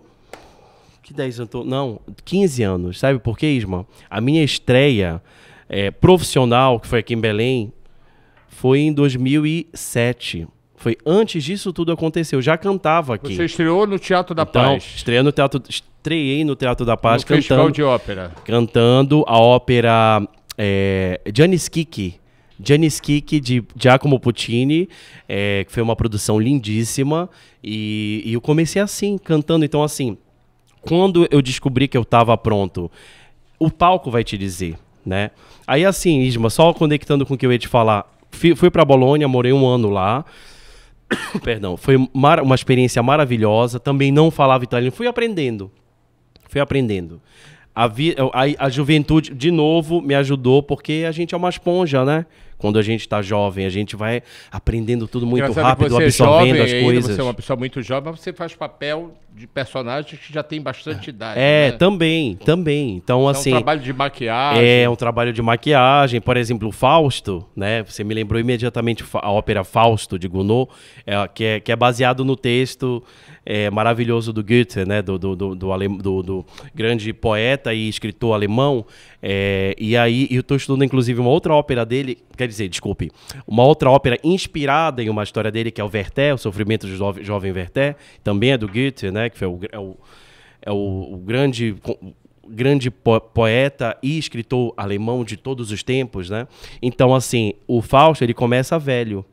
S2: que 10 anos, não, 15 anos, sabe por quê, Isma? A minha estreia profissional, que foi aqui em Belém, foi em 2007. Foi antes disso tudo aconteceu. Eu já cantava aqui.
S1: Você estreou no Teatro da Paz?
S2: Estreiei no Teatro da Paz.
S1: No Festival de Ópera.
S2: Cantando a ópera Giannis Kiki de Giacomo Puccini, que foi uma produção lindíssima. E eu comecei assim, cantando. Então, assim, quando eu descobri que eu estava pronto, o palco vai te dizer, né? Aí, assim, Isma, só conectando com o que eu ia te falar, fui para Bolonha, morei 1 ano lá. Perdão, foi uma experiência maravilhosa. Também não falava italiano, fui aprendendo. A juventude, de novo, me ajudou, porque a gente é uma esponja, né? Quando a gente está jovem, a gente vai aprendendo tudo muito rápido, absorvendo as coisas.
S1: Você é uma pessoa muito jovem, mas você faz papel de personagens que já tem bastante idade. Né?
S2: Também. Então, assim,
S1: é um trabalho de maquiagem.
S2: É um trabalho de maquiagem. Por exemplo, o Fausto, né? Você me lembrou imediatamente a ópera Fausto, de Gounod, que é baseado no texto maravilhoso do Goethe, né? Do grande poeta e escritor alemão. E aí eu estou estudando, inclusive, uma outra ópera dele, uma outra ópera inspirada em uma história dele, que é o Werther, o Sofrimento do Jovem Werther, também é do Goethe, né? Que foi o grande poeta e escritor alemão de todos os tempos, né? Então, assim, o Fausto, ele começa velho.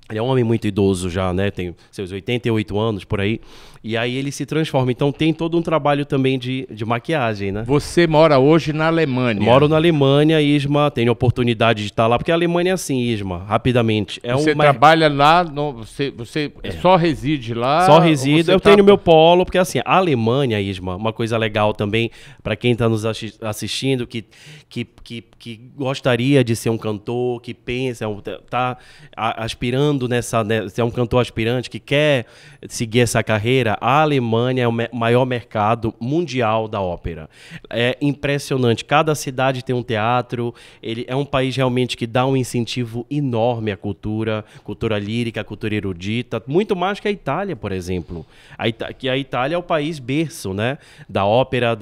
S2: Ele é um homem muito idoso já, né? Tem seus 88 anos, por aí. E aí ele se transforma. Então tem todo um trabalho também de maquiagem, né?
S1: Você mora hoje na Alemanha.
S2: Moro na Alemanha, Isma. Tenho oportunidade de estar lá. Porque a Alemanha é assim, Isma, rapidamente.
S1: Você trabalha lá, você só reside lá?
S2: Só resido. Eu tenho meu polo, porque assim, a Alemanha, Isma, uma coisa legal também, para quem está nos assistindo, que gostaria de ser um cantor, que pensa, está aspirando é um cantor aspirante que quer seguir essa carreira, a Alemanha é o maior mercado mundial da ópera. É impressionante, cada cidade tem um teatro, ele é um país realmente que dá um incentivo enorme à cultura lírica, à cultura erudita, muito mais que a Itália, por exemplo. Que a Itália é o país berço, né, da ópera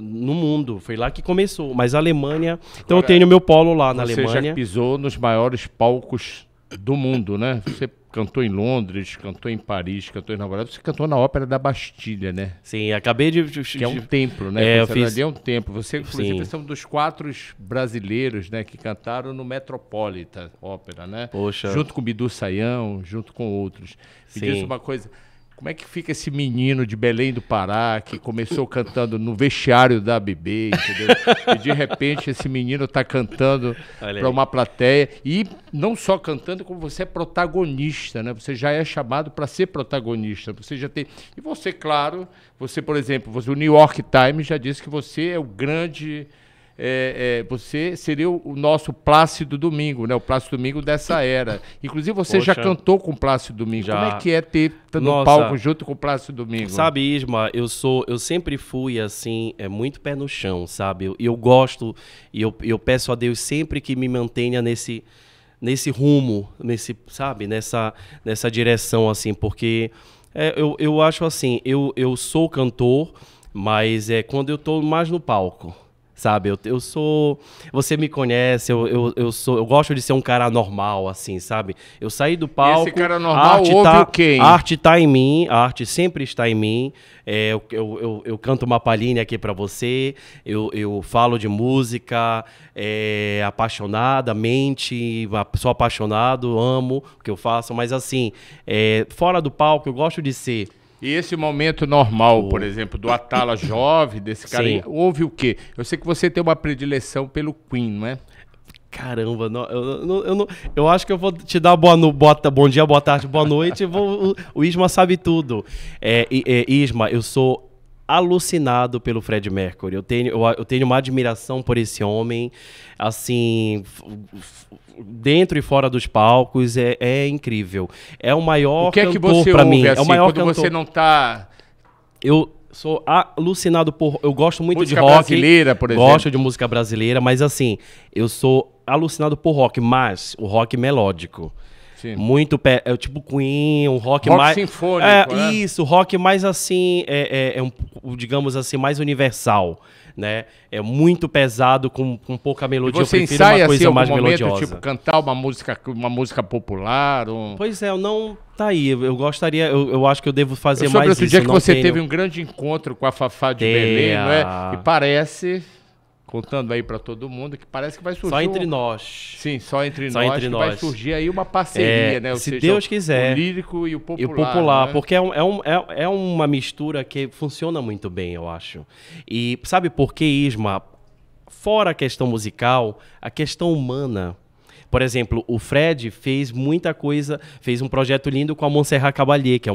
S2: no mundo, foi lá que começou, mas a Alemanha, então eu tenho meu polo lá na Alemanha.
S1: Você já pisou nos maiores palcos do mundo, né? Você cantou em Londres, cantou em Paris, cantou em Nova York. Você cantou na Ópera da Bastilha, né?
S2: Sim, acabei de...
S1: Que é um templo, né? Ali é um templo. Você, inclusive,
S2: Sim.
S1: é um dos 4 brasileiros, né, que cantaram no Metropolitan Ópera, né?
S2: Poxa.
S1: Junto com Bidu Sayão, junto com outros. Me
S2: Sim.
S1: diz uma coisa... Como é que fica esse menino de Belém do Pará, que começou cantando no vestiário da ABB, entendeu? E de repente esse menino está cantando para uma plateia, e não só cantando, como você é protagonista, né? Você já é chamado para ser protagonista, você já tem... E você, claro, por exemplo, o New York Times já disse que você é o grande... você seria o nosso Plácido Domingo, né? O Plácido Domingo dessa era. Inclusive, você já cantou com o Plácido Domingo.
S2: Já.
S1: Como é que é ter no palco junto com o Plácido Domingo?
S2: Sabe, Isma, eu sempre fui assim, muito pé no chão, sabe? Eu gosto, e eu peço a Deus sempre que me mantenha nesse rumo, sabe? Nessa direção, assim, porque eu acho assim, eu sou cantor, mas quando eu tô mais no palco. sabe? Eu sou... Você me conhece, eu gosto de ser um cara normal, assim, sabe? Eu saí do palco...
S1: E esse cara normal ouve o quê?
S2: A arte tá em mim, a arte sempre está em mim. Eu canto uma palhinha aqui pra você, eu falo de música apaixonadamente, sou apaixonado, amo o que eu faço, mas assim, fora do palco eu gosto de ser...
S1: E esse momento normal, por exemplo, do Atala jovem, desse cara,
S2: Sim.
S1: houve o quê? Eu sei que você tem uma predileção pelo Queen, não é?
S2: Caramba, eu acho que eu vou te dar bom dia, boa tarde, boa noite. O Isma sabe tudo. Isma, eu sou alucinado pelo Freddie Mercury. Eu tenho uma admiração por esse homem, assim, dentro e fora dos palcos, é incrível. É o maior cantor pra mim.
S1: Assim,
S2: é o maior
S1: quando
S2: cantor.
S1: Você não tá...
S2: Eu sou alucinado por... Eu gosto muito
S1: música
S2: de rock.
S1: brasileira, por exemplo.
S2: Gosto de música brasileira, mas assim, eu sou alucinado por rock, mas o rock melódico.
S1: Sim.
S2: Muito... tipo Queen, um rock mais...
S1: sinfônico, né?
S2: Isso, rock mais assim, digamos assim, mais universal, né? É muito pesado, com pouca melodia.
S1: E você
S2: eu prefiro
S1: ensaia
S2: uma coisa
S1: assim,
S2: mais
S1: algum momento,
S2: melodiosa.
S1: tipo, cantar uma música popular?
S2: Pois é, eu não... Tá aí, eu gostaria... Eu acho que eu devo fazer
S1: Eu soube
S2: mais
S1: outro
S2: isso.
S1: dia que
S2: não
S1: você
S2: tenho...
S1: teve um grande encontro com a Fafá de Belém, não é? E parece... Contando aí pra todo mundo, que parece que vai surgir...
S2: Só entre nós.
S1: Sim, só entre
S2: Só
S1: nós,
S2: entre
S1: que
S2: nós.
S1: vai surgir aí uma parceria, né? Ou
S2: se
S1: seja,
S2: Deus quiser.
S1: O lírico e o popular.
S2: E o popular,
S1: né?
S2: porque é uma mistura que funciona muito bem, eu acho. E sabe por que, Isma? Fora a questão musical, a questão humana. Por exemplo, o Fred fez muita coisa, fez um projeto lindo com a Montserrat Caballé, que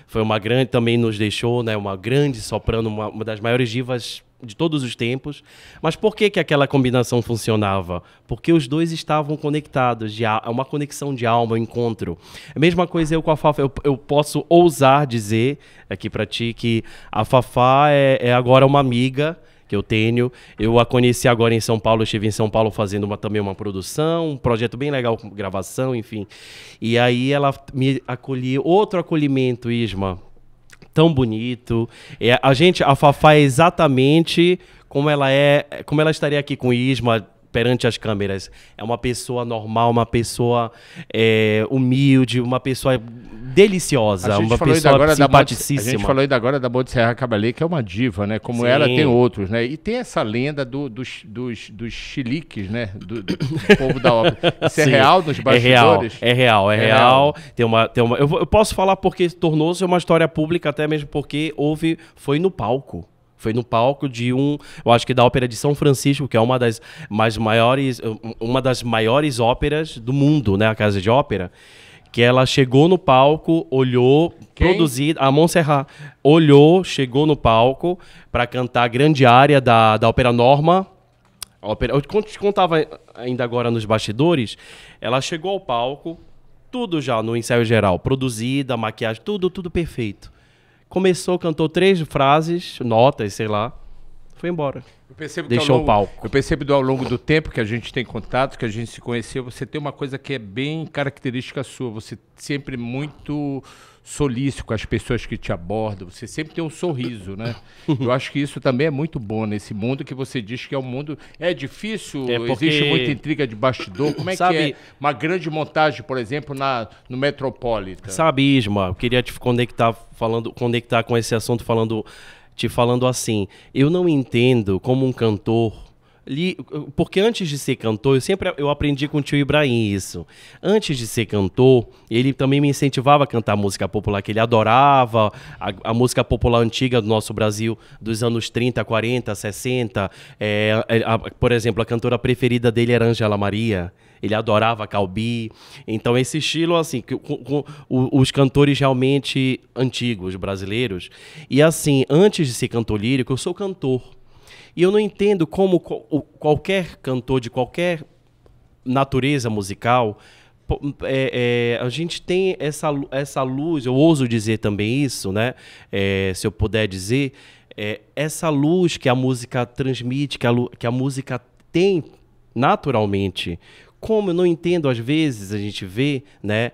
S2: foi uma grande, também nos deixou, né? Uma grande soprano, uma das maiores divas de todos os tempos. Mas por que aquela combinação funcionava? Porque os dois estavam conectados, uma conexão de alma, um encontro. A mesma coisa eu com a Fafá. Eu posso ousar dizer aqui pra ti que a Fafá é agora uma amiga que eu tenho. Eu a conheci agora em São Paulo, eu estive em São Paulo fazendo também uma produção, um projeto bem legal com gravação, enfim. E aí ela me acolheu, outro acolhimento, Isma, tão bonito. A Fafá é exatamente como ela estaria aqui com o Isma perante as câmeras. É uma pessoa normal, uma pessoa humilde, uma pessoa deliciosa, uma pessoa simpaticíssima.
S1: A gente falou ainda agora da Montserrat Caballé, que é uma diva, né? Como ela, tem outros, né? E tem essa lenda dos chiliques, né? Do povo da ópera. Isso é real nos bastidores?
S2: É real. Eu posso falar porque tornou-se uma história pública, até mesmo porque foi no palco. Foi no palco eu acho que da Ópera de São Francisco, que é uma das maiores óperas do mundo, né? A Casa de Ópera. Que ela chegou no palco, olhou, produzida, a Montserrat olhou, chegou no palco para cantar a grande área da Ópera Norma. Eu te contava ainda agora nos bastidores, ela chegou ao palco, tudo já no ensaio geral, produzida, maquiagem, tudo perfeito. Começou, cantou 3 frases, notas, sei lá, foi embora. Deixou o palco.
S1: Eu percebo ao longo do tempo que a gente tem contato, que a gente se conheceu, você tem uma coisa que é bem característica sua. Você sempre muito solícito com as pessoas que te abordam. Você sempre tem um sorriso, né? Eu acho que isso também é muito bom nesse mundo que você diz que é um mundo... É difícil, existe muita intriga de bastidor. Como é que é uma grande montagem, por exemplo, no Metropolitan?
S2: Sabe, Isma, eu queria te conectar com esse assunto te falando assim, eu não entendo como um cantor, porque antes de ser cantor, eu aprendi com o tio Ibrahim isso. Antes de ser cantor, ele também me incentivava a cantar música popular, que ele adorava a música popular antiga do nosso Brasil, dos anos 30, 40, 60. Por exemplo, a cantora preferida dele era Ângela Maria. Ele adorava Calbi. Então, esse estilo, assim, com os cantores realmente antigos, brasileiros. E, assim, antes de ser cantor lírico, eu sou cantor. E eu não entendo como qualquer cantor de qualquer natureza musical, a gente tem essa luz, eu ouso dizer também isso, né? Se eu puder dizer, essa luz que a música transmite, que a música tem naturalmente. Como eu não entendo, às vezes, a gente vê, né?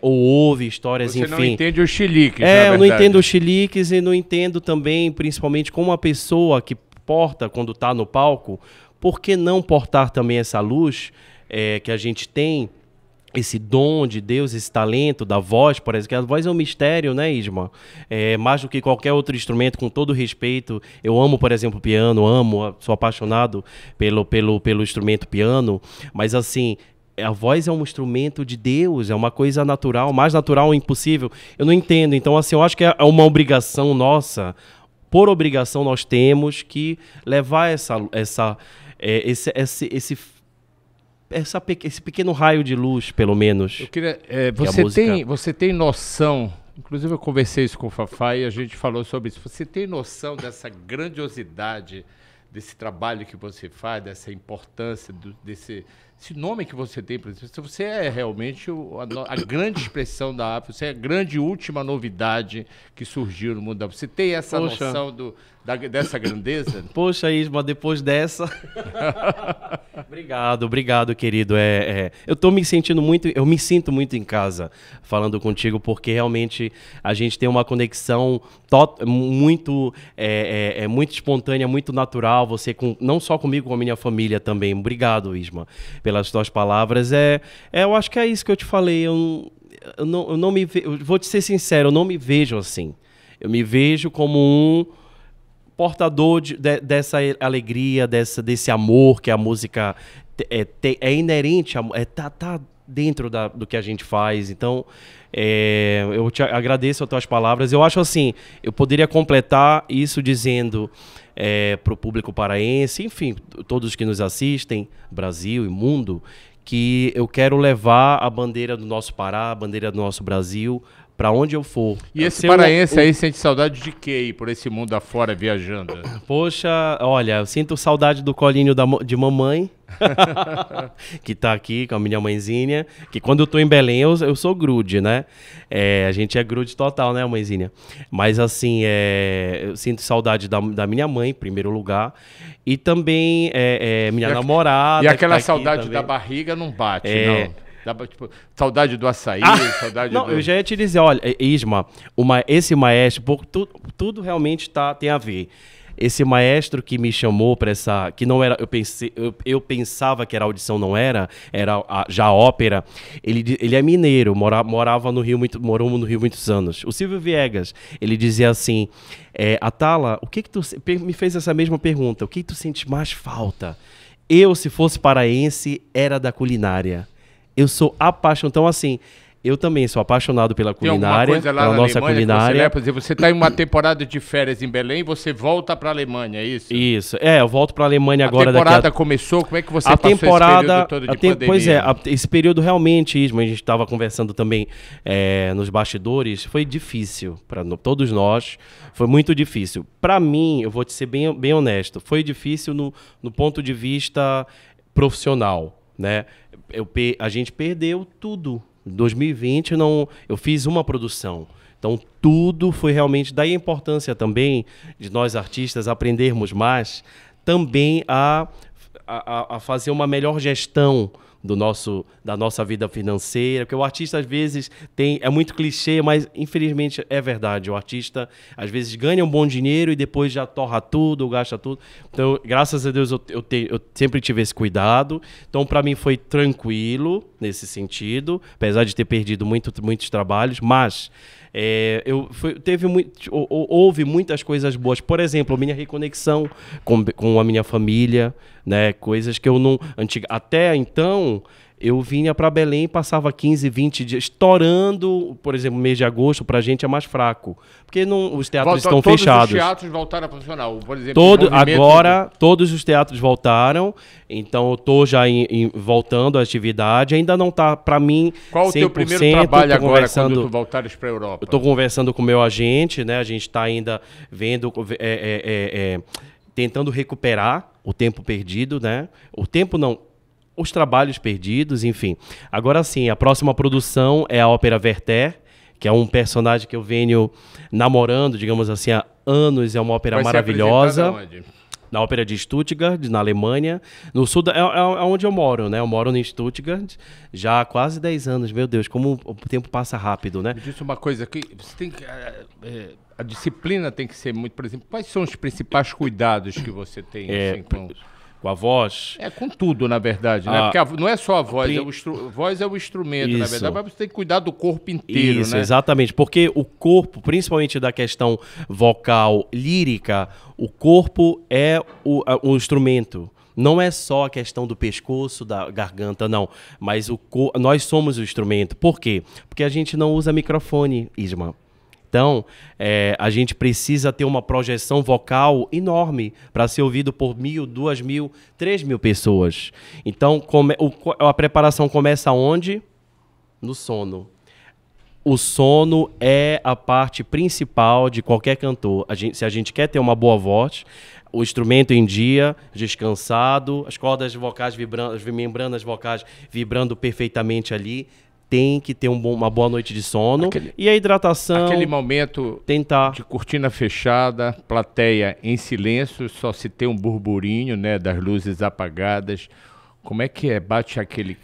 S2: Ou ouve histórias, enfim. Você não
S1: entende os chiliques,
S2: eu não entendo os chiliques e não entendo também, principalmente, como uma pessoa que porta quando está no palco, por que não portar também essa luz que a gente tem, esse dom de Deus, esse talento da voz, por exemplo, que a voz é um mistério, né, Isma? Mais do que qualquer outro instrumento, com todo respeito. Eu amo, por exemplo, piano, sou apaixonado pelo instrumento piano, mas assim, a voz é um instrumento de Deus, é uma coisa natural, mais natural impossível. Eu não entendo, então assim, eu acho que é uma obrigação nossa, por obrigação nós temos que levar esse pequeno raio de luz, pelo menos.
S1: Eu queria,
S2: música...
S1: você tem noção, inclusive eu conversei isso com o Fafá e a gente falou sobre isso, você tem noção dessa grandiosidade desse trabalho que você faz, dessa importância, desse nome que você tem, por exemplo, você é realmente a grande expressão da África, você é a grande última novidade que surgiu no mundo da África. Você tem essa noção dessa grandeza?
S2: Poxa, Isma, depois dessa... Obrigado, querido. Eu me sinto muito em casa falando contigo, porque realmente a gente tem uma conexão muito espontânea, muito natural. Você, não só comigo, com a minha família também. Obrigado, Isma, pelas tuas palavras. Eu acho que é isso que eu te falei. Eu vou te ser sincero, eu não me vejo assim. Eu me vejo como um portador dessa alegria, desse amor que a música é inerente, tá dentro do que a gente faz. Então, eu te agradeço as tuas palavras. Eu acho assim, eu poderia completar isso dizendo para o público paraense, enfim, todos que nos assistem, Brasil e mundo, que eu quero levar a bandeira do nosso Pará, a bandeira do nosso Brasil, para onde eu for.
S1: E esse paraense aí sente saudade de quê aí, por esse mundo afora viajando?
S2: Poxa, olha, eu sinto saudade do colinho de mamãe, que tá aqui com a minha mãezinha, que quando eu tô em Belém eu sou grude, né? A gente é grude total, né, mãezinha? Mas assim, eu sinto saudade da minha mãe, em primeiro lugar, e também minha namorada.
S1: E aquela
S2: tá
S1: saudade da barriga não bate, não? Tipo, saudade do açaí, saudade
S2: não, eu já ia te dizer, olha, Isma, esse maestro, tudo realmente tem a ver. Esse maestro que me chamou para que não era, eu pensava que era audição, não era já ópera. Ele é mineiro, morava no Rio, morou no Rio muitos anos. O Silvio Viegas, ele dizia assim, Atala, o que tu me fez essa mesma pergunta? O que tu sente mais falta? Eu, se fosse paraense, era da culinária. Eu sou apaixonado. Então, assim, eu também sou apaixonado pela culinária, pela nossa culinária.
S1: Por exemplo, você está em uma temporada de férias em Belém e você volta para a Alemanha, é isso?
S2: Isso. Eu volto para a Alemanha agora.
S1: A temporada começou? Como é que você passou esse período todo de pandemia?
S2: Pois esse período realmente, Isma, a gente estava conversando também nos bastidores, foi difícil para todos nós, foi muito difícil. Para mim, eu vou te ser bem honesto, foi difícil no ponto de vista profissional, né? A gente perdeu tudo. Em 2020, eu fiz uma produção. Então, tudo foi realmente... Daí a importância também de nós artistas aprendermos mais também a fazer uma melhor gestão da nossa vida financeira, porque o artista às vezes é muito clichê, mas infelizmente é verdade, o artista às vezes ganha um bom dinheiro e depois já torra tudo, gasta tudo. Então, graças a Deus eu sempre tive esse cuidado, então para mim foi tranquilo nesse sentido, apesar de ter perdido muitos trabalhos, mas houve muitas coisas boas. Por exemplo, a minha reconexão com a minha família, né? Coisas que eu não... Até então, eu vinha para Belém e passava 15, 20 dias estourando. Por exemplo, mês de agosto pra gente é mais fraco, porque os teatros estão fechados.
S1: Todos os teatros voltaram a funcionar, por exemplo.
S2: Agora, todos os teatros voltaram, então eu tô já voltando à atividade. Ainda não tá, para mim, 100%.
S1: Qual o teu primeiro trabalho agora quando tu voltares para a Europa?
S2: Eu tô conversando com o meu agente, né? A gente tá ainda vendo... tentando recuperar o tempo perdido, né? O tempo não... Os trabalhos perdidos, enfim. Agora sim, a próxima produção é a ópera Werther, que é um personagem que eu venho namorando, digamos assim, há anos. É uma ópera maravilhosa. Na Ópera de Stuttgart, na Alemanha. No sul, é onde eu moro, né? Eu moro em Stuttgart já há quase 10 anos. Meu Deus, como o tempo passa rápido, né?
S1: Me diz uma coisa aqui, você tem que, a disciplina tem que ser muito, por exemplo, quais são os principais cuidados que você tem assim,
S2: com a voz?
S1: Com tudo, na verdade, né? Porque não é só a voz, voz é o instrumento,
S2: Isso.
S1: na verdade, mas você tem que cuidar do corpo inteiro,
S2: Isso,
S1: né?
S2: Exatamente, porque o corpo, principalmente da questão vocal lírica, o corpo é o instrumento. Não é só a questão do pescoço, da garganta, não. Mas nós somos o instrumento. Por quê? Porque a gente não usa microfone, Isma. Então, a gente precisa ter uma projeção vocal enorme para ser ouvido por 1.000, 2.000, 3.000 pessoas. Então, a preparação começa onde? No sono. O sono é a parte principal de qualquer cantor. Se a gente quer ter uma boa voz, o instrumento em dia, descansado, as cordas vocais vibrando, as membranas vocais vibrando perfeitamente ali, tem que ter uma boa noite de sono. E a hidratação...
S1: Aquele momento de cortina fechada, plateia em silêncio, só se tem um burburinho, né, das luzes apagadas. Como é que é? Bate aquele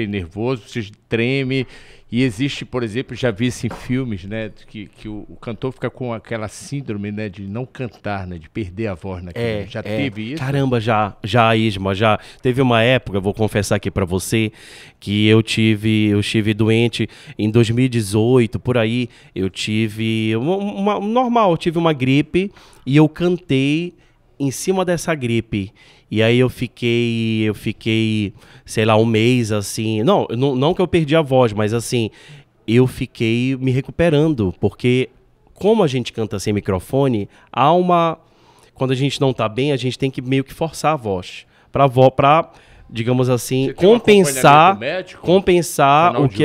S1: nervoso, você treme. E existe, por exemplo, já vi isso em filmes, né, que o cantor fica com aquela síndrome, né, de não cantar, né, de perder a voz naquele. Já teve isso?
S2: Caramba, já, Isma, já. Teve uma época, vou confessar aqui pra você, que eu estive doente em 2018, por aí, eu tive eu tive uma gripe e eu cantei em cima dessa gripe. E aí eu fiquei, sei lá, um mês, assim... Não que eu perdi a voz, mas assim, eu fiquei me recuperando. Porque como a gente canta sem microfone, quando a gente não tá bem, a gente tem que meio que forçar a voz. Pra digamos assim, compensar o que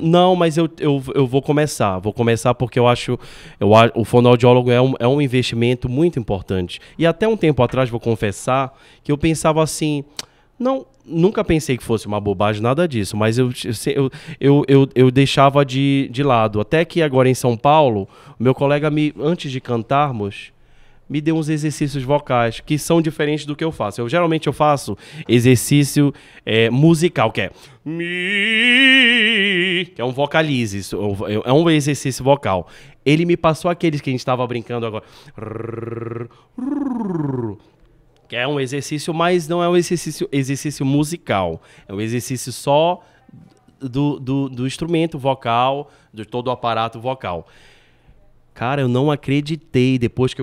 S2: não, mas eu vou começar porque eu acho o fonoaudiólogo é um investimento muito importante. E até um tempo atrás, vou confessar, que eu pensava assim, nunca pensei que fosse uma bobagem, nada disso, mas eu deixava de lado. Até que agora em São Paulo, o meu colega, antes de cantarmos, me deu uns exercícios vocais que são diferentes do que eu faço. Geralmente eu faço exercício musical, que é um vocalize, é um exercício vocal. Ele me passou aqueles que a gente estava brincando agora, que é um exercício, mas não é um exercício musical. É um exercício só do instrumento vocal, de todo o aparato vocal. Cara, eu não acreditei, depois que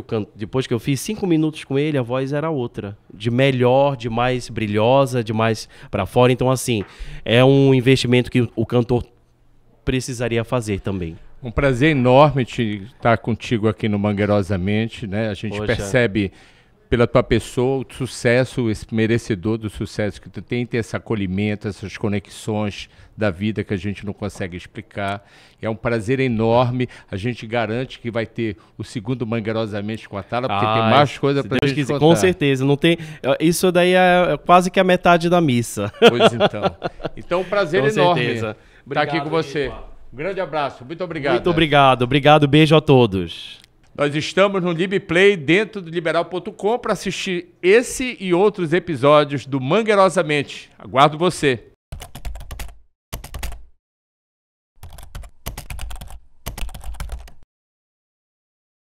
S2: eu fiz 5 minutos com ele, a voz era outra. De melhor, de mais brilhosa, de mais pra fora. Então, assim, é um investimento que o cantor precisaria fazer também.
S1: Um prazer enorme estar contigo aqui no Mangueirosamente, né? A gente percebe pela tua pessoa o sucesso, esse merecedor do sucesso que tu tem, ter esse acolhimento, essas conexões da vida que a gente não consegue explicar. É um prazer enorme. A gente garante que vai ter o segundo Mangueirosamente com a Thala, porque tem mais coisa pra gente contar.
S2: Com certeza. Não tem, isso daí é quase que a metade da missa.
S1: Pois então. Então, um prazer enorme estar aqui com você. Um grande abraço. Muito obrigado.
S2: Muito obrigado. Obrigado. Beijo a todos.
S1: Nós estamos no LibPlay dentro do liberal.com para assistir esse e outros episódios do Mangueirosamente. Aguardo você.